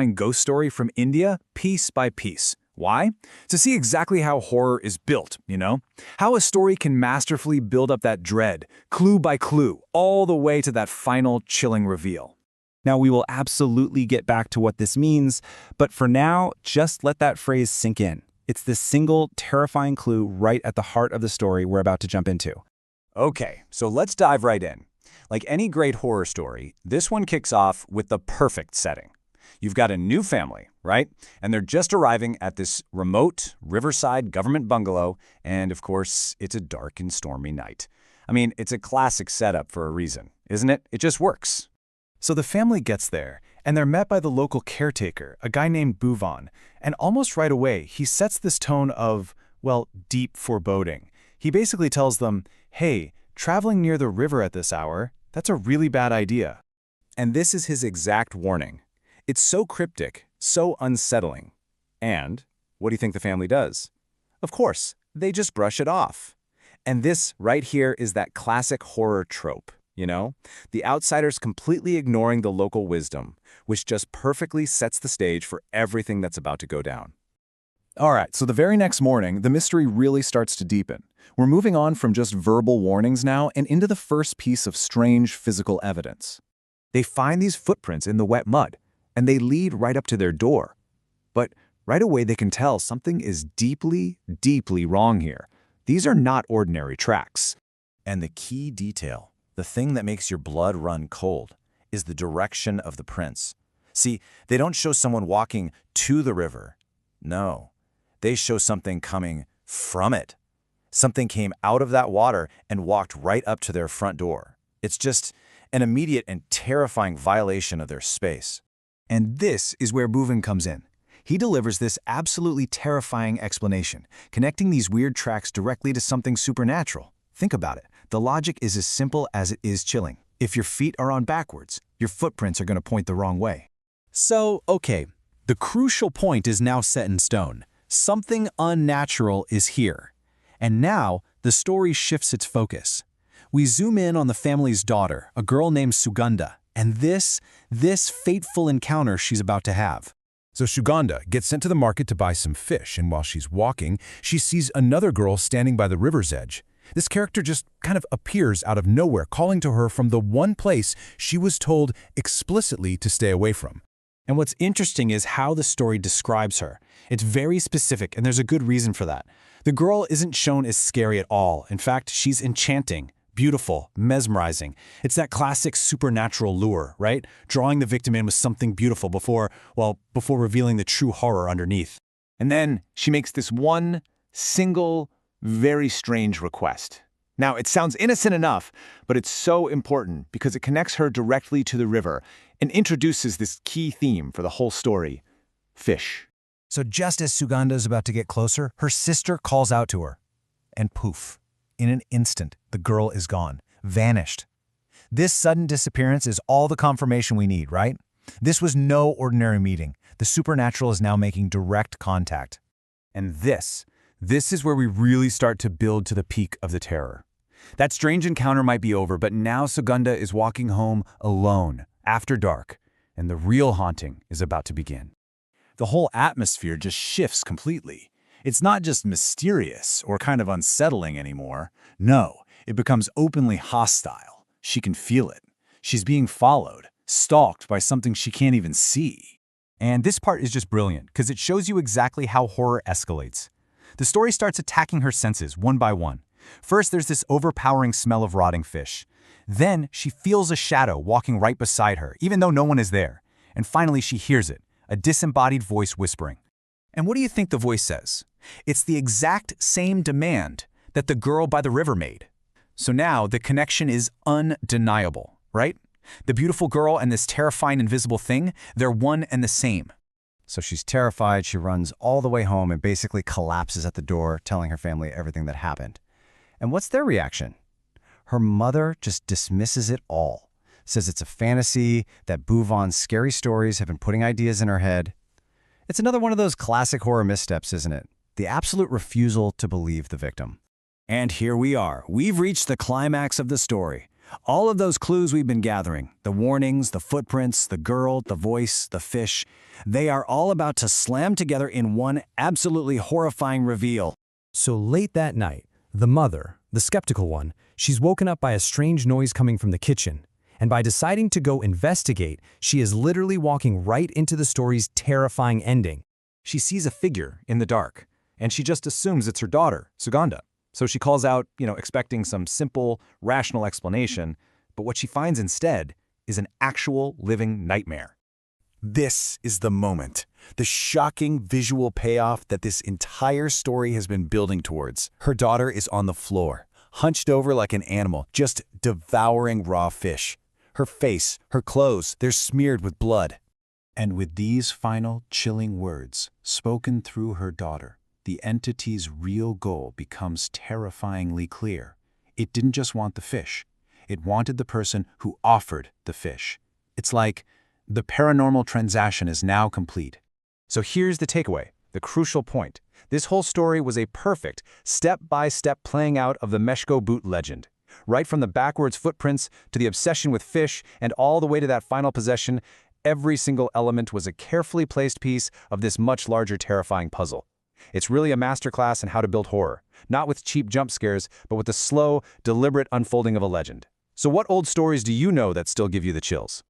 ghost story from India piece by piece. Why? To see exactly how horror is built, you know? How a story can masterfully build up that dread, clue by clue, all the way to that final chilling reveal. Now, we will absolutely get back to what this means, but for now, just let that phrase sink in. It's this single, terrifying clue right at the heart of the story we're about to jump into. Okay, so let's dive right in. Like any great horror story, this one kicks off with the perfect setting. You've got a new family, right? And they're just arriving at this remote riverside government bungalow, and of course, it's a dark and stormy night. I mean, it's a classic setup for a reason, isn't it? It just works. So the family gets there, and they're met by the local caretaker, a guy named Bhuvan, and almost right away, he sets this tone of, well, deep foreboding. He basically tells them, hey, traveling near the river at this hour, that's a really bad idea. And this is his exact warning. It's so cryptic, so unsettling. And what do you think the family does? Of course, they just brush it off. And this right here is that classic horror trope, you know? The outsiders completely ignoring the local wisdom, which just perfectly sets the stage for everything that's about to go down. All right, so the very next morning, the mystery really starts to deepen. We're moving on from just verbal warnings now and into the first piece of strange physical evidence. They find these footprints in the wet mud, and they lead right up to their door. But right away they can tell something is deeply, deeply wrong here. These are not ordinary tracks. And the key detail, the thing that makes your blood run cold, is the direction of the prints. See, they don't show someone walking to the river. No, they show something coming from it. Something came out of that water and walked right up to their front door. It's just an immediate and terrifying violation of their space. And this is where Bhuvan comes in. He delivers this absolutely terrifying explanation, connecting these weird tracks directly to something supernatural. Think about it. The logic is as simple as it is chilling. If your feet are on backwards, your footprints are going to point the wrong way. So, okay, the crucial point is now set in stone. Something unnatural is here. And now, the story shifts its focus. We zoom in on the family's daughter, a girl named Sugandha, and this fateful encounter she's about to have. So Sugandha gets sent to the market to buy some fish, and while she's walking, she sees another girl standing by the river's edge. This character just kind of appears out of nowhere, calling to her from the one place she was told explicitly to stay away from. And what's interesting is how the story describes her. It's very specific, and there's a good reason for that. The girl isn't shown as scary at all. In fact, she's enchanting, beautiful, mesmerizing. It's that classic supernatural lure, right? Drawing the victim in with something beautiful before revealing the true horror underneath. And then she makes this one single, very strange request. Now, it sounds innocent enough, but it's so important because it connects her directly to the river and introduces this key theme for the whole story: fish. So just as Sugandha is about to get closer, her sister calls out to her. And poof, in an instant, the girl is gone, vanished. This sudden disappearance is all the confirmation we need, right? This was no ordinary meeting. The supernatural is now making direct contact. And this is where we really start to build to the peak of the terror. That strange encounter might be over, but now Sugandha is walking home alone, after dark, and the real haunting is about to begin. The whole atmosphere just shifts completely. It's not just mysterious or kind of unsettling anymore. No, it becomes openly hostile. She can feel it. She's being followed, stalked by something she can't even see. And this part is just brilliant because it shows you exactly how horror escalates. The story starts attacking her senses one by one. First, there's this overpowering smell of rotting fish. Then, she feels a shadow walking right beside her, even though no one is there. And finally, she hears it, a disembodied voice whispering. And what do you think the voice says? It's the exact same demand that the girl by the river made. So now, the connection is undeniable, right? The beautiful girl and this terrifying invisible thing, they're one and the same. So she's terrified, she runs all the way home and basically collapses at the door, telling her family everything that happened. And what's their reaction? Her mother just dismisses it all, says it's a fantasy, that Bhuvan's scary stories have been putting ideas in her head. It's another one of those classic horror missteps, isn't it? The absolute refusal to believe the victim. And here we are. We've reached the climax of the story. All of those clues we've been gathering, the warnings, the footprints, the girl, the voice, the fish, they are all about to slam together in one absolutely horrifying reveal. So late that night, the mother, the skeptical one, she's woken up by a strange noise coming from the kitchen. And by deciding to go investigate, she is literally walking right into the story's terrifying ending. She sees a figure in the dark, and she just assumes it's her daughter, Suganda. So she calls out, expecting some simple, rational explanation, but what she finds instead is an actual living nightmare. This is the moment, the shocking visual payoff that this entire story has been building towards. Her daughter is on the floor, hunched over like an animal, just devouring raw fish. Her face, her clothes, they're smeared with blood. And with these final, chilling words, spoken through her daughter, the entity's real goal becomes terrifyingly clear. It didn't just want the fish. It wanted the person who offered the fish. It's like the paranormal transaction is now complete. So here's the takeaway, the crucial point. This whole story was a perfect, step-by-step playing out of the Mechko Bhoot legend. Right from the backwards footprints to the obsession with fish and all the way to that final possession, every single element was a carefully placed piece of this much larger terrifying puzzle. It's really a masterclass in how to build horror, not with cheap jump scares, but with the slow, deliberate unfolding of a legend. So what old stories do you know that still give you the chills?